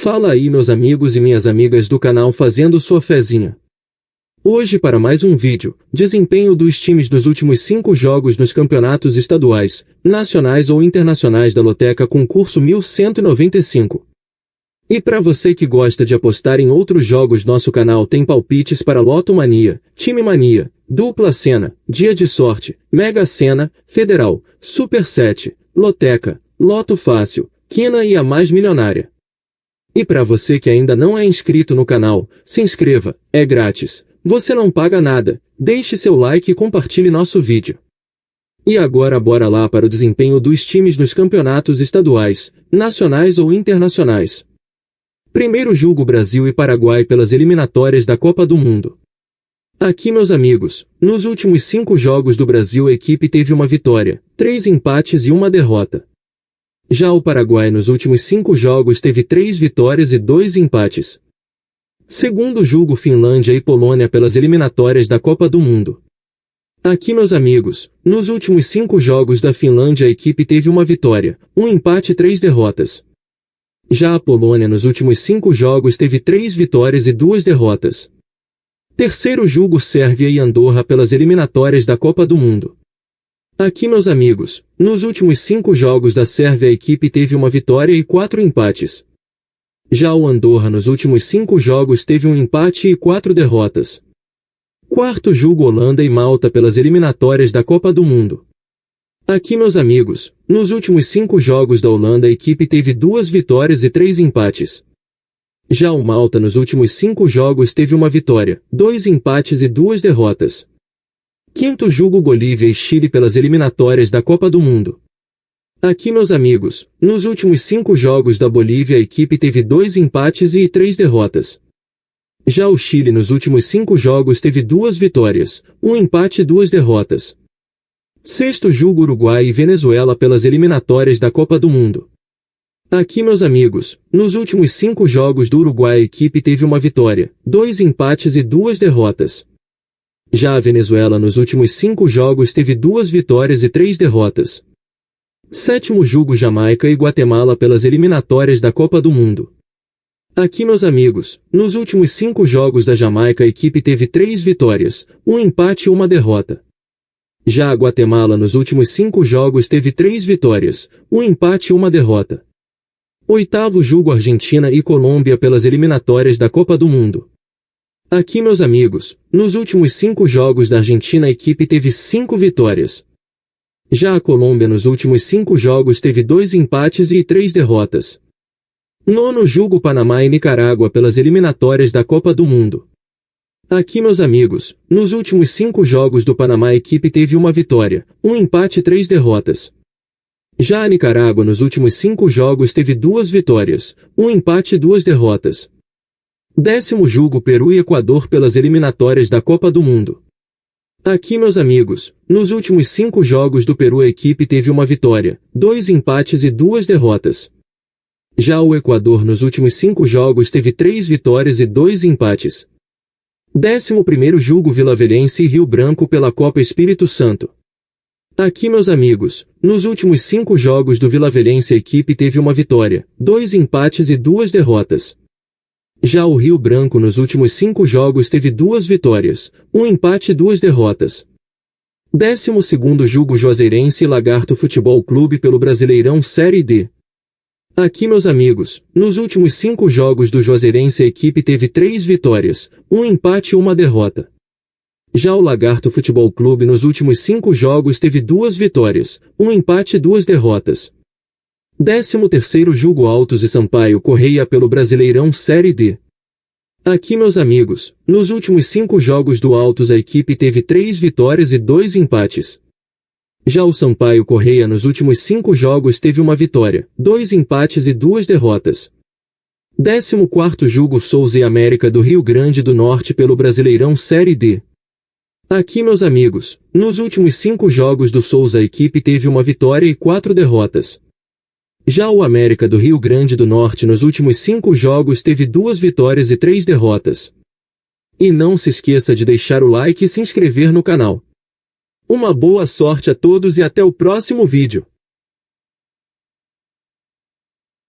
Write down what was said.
Fala aí meus amigos e minhas amigas do canal fazendo sua fezinha. Hoje para mais um vídeo, desempenho dos times nos últimos 5 jogos nos campeonatos estaduais, nacionais ou internacionais da Loteca Concurso 1195. E para você que gosta de apostar em outros jogos, nosso canal tem palpites para Loto Mania, Time Mania, Dupla Sena, Dia de Sorte, Mega Sena, Federal, Super 7, Loteca, Loto Fácil, Quina e a Mais Milionária. E para você que ainda não é inscrito no canal, se inscreva, é grátis, você não paga nada, deixe seu like e compartilhe nosso vídeo. E agora bora lá para o desempenho dos times nos campeonatos estaduais, nacionais ou internacionais. Primeiro jogo Brasil e Paraguai pelas eliminatórias da Copa do Mundo. Aqui meus amigos, nos últimos 5 jogos do Brasil a equipe teve uma vitória, 3 empates e uma derrota. Já o Paraguai nos últimos 5 jogos teve 3 vitórias e 2 empates. Segundo jogo Finlândia e Polônia pelas eliminatórias da Copa do Mundo. Aqui meus amigos, nos últimos 5 jogos da Finlândia a equipe teve uma vitória, 1 empate e 3 derrotas. Já a Polônia nos últimos 5 jogos teve 3 vitórias e 2 derrotas. Terceiro jogo Sérvia e Andorra pelas eliminatórias da Copa do Mundo. Aqui meus amigos, nos últimos 5 jogos da Sérvia a equipe teve uma vitória e 4 empates. Já o Andorra nos últimos 5 jogos teve 1 empate e 4 derrotas. Quarto jogo Holanda e Malta pelas eliminatórias da Copa do Mundo. Aqui meus amigos, nos últimos 5 jogos da Holanda a equipe teve 2 vitórias e 3 empates. Já o Malta nos últimos 5 jogos teve uma vitória, 2 empates e 2 derrotas. Quinto jogo Bolívia e Chile pelas eliminatórias da Copa do Mundo. Aqui meus amigos, nos últimos 5 jogos da Bolívia a equipe teve 2 empates e 3 derrotas. Já o Chile nos últimos 5 jogos teve 2 vitórias, 1 empate e 2 derrotas. Sexto jogo Uruguai e Venezuela pelas eliminatórias da Copa do Mundo. Aqui meus amigos, nos últimos 5 jogos do Uruguai a equipe teve uma vitória, 2 empates e 2 derrotas. Já a Venezuela nos últimos 5 jogos teve 2 vitórias e 3 derrotas. Sétimo jogo Jamaica e Guatemala pelas eliminatórias da Copa do Mundo. Aqui meus amigos, nos últimos 5 jogos da Jamaica a equipe teve 3 vitórias, 1 empate e 1 derrota. Já a Guatemala nos últimos 5 jogos teve 3 vitórias, 1 empate e 1 derrota. Oitavo jogo Argentina e Colômbia pelas eliminatórias da Copa do Mundo. Aqui meus amigos, nos últimos 5 jogos da Argentina a equipe teve 5 vitórias. Já a Colômbia nos últimos 5 jogos teve 2 empates e 3 derrotas. Nono jogo Panamá e Nicarágua pelas eliminatórias da Copa do Mundo. Aqui meus amigos, nos últimos 5 jogos do Panamá a equipe teve uma vitória, 1 empate e 3 derrotas. Já a Nicarágua nos últimos 5 jogos teve 2 vitórias, 1 empate e 2 derrotas. Décimo jogo Peru e Equador pelas eliminatórias da Copa do Mundo. Aqui meus amigos, nos últimos 5 jogos do Peru a equipe teve uma vitória, 2 empates e 2 derrotas. Já o Equador nos últimos 5 jogos teve 3 vitórias e 2 empates. 11º jogo Vilavelense e Rio Branco pela Copa Espírito Santo. Aqui meus amigos, nos últimos 5 jogos do Vilavelense a equipe teve uma vitória, 2 empates e 2 derrotas. Já o Rio Branco nos últimos 5 jogos teve 2 vitórias, 1 empate e 2 derrotas. 12º jogo Juazeirense e Lagarto Futebol Clube pelo Brasileirão Série D. Aqui meus amigos, nos últimos 5 jogos do Juazeirense a equipe teve 3 vitórias, 1 empate e 1 derrota. Já o Lagarto Futebol Clube nos últimos 5 jogos teve 2 vitórias, 1 empate e 2 derrotas. 13º jogo Altos e Sampaio Correia pelo Brasileirão Série D. Aqui meus amigos, nos últimos 5 jogos do Altos a equipe teve 3 vitórias e 2 empates. Já o Sampaio Correia nos últimos 5 jogos teve uma vitória, 2 empates e 2 derrotas. 14º jogo Souza e América do Rio Grande do Norte pelo Brasileirão Série D. Aqui meus amigos, nos últimos 5 jogos do Souza a equipe teve uma vitória e 4 derrotas. Já o América do Rio Grande do Norte nos últimos 5 jogos teve 2 vitórias e 3 derrotas. E não se esqueça de deixar o like e se inscrever no canal. Uma boa sorte a todos e até o próximo vídeo.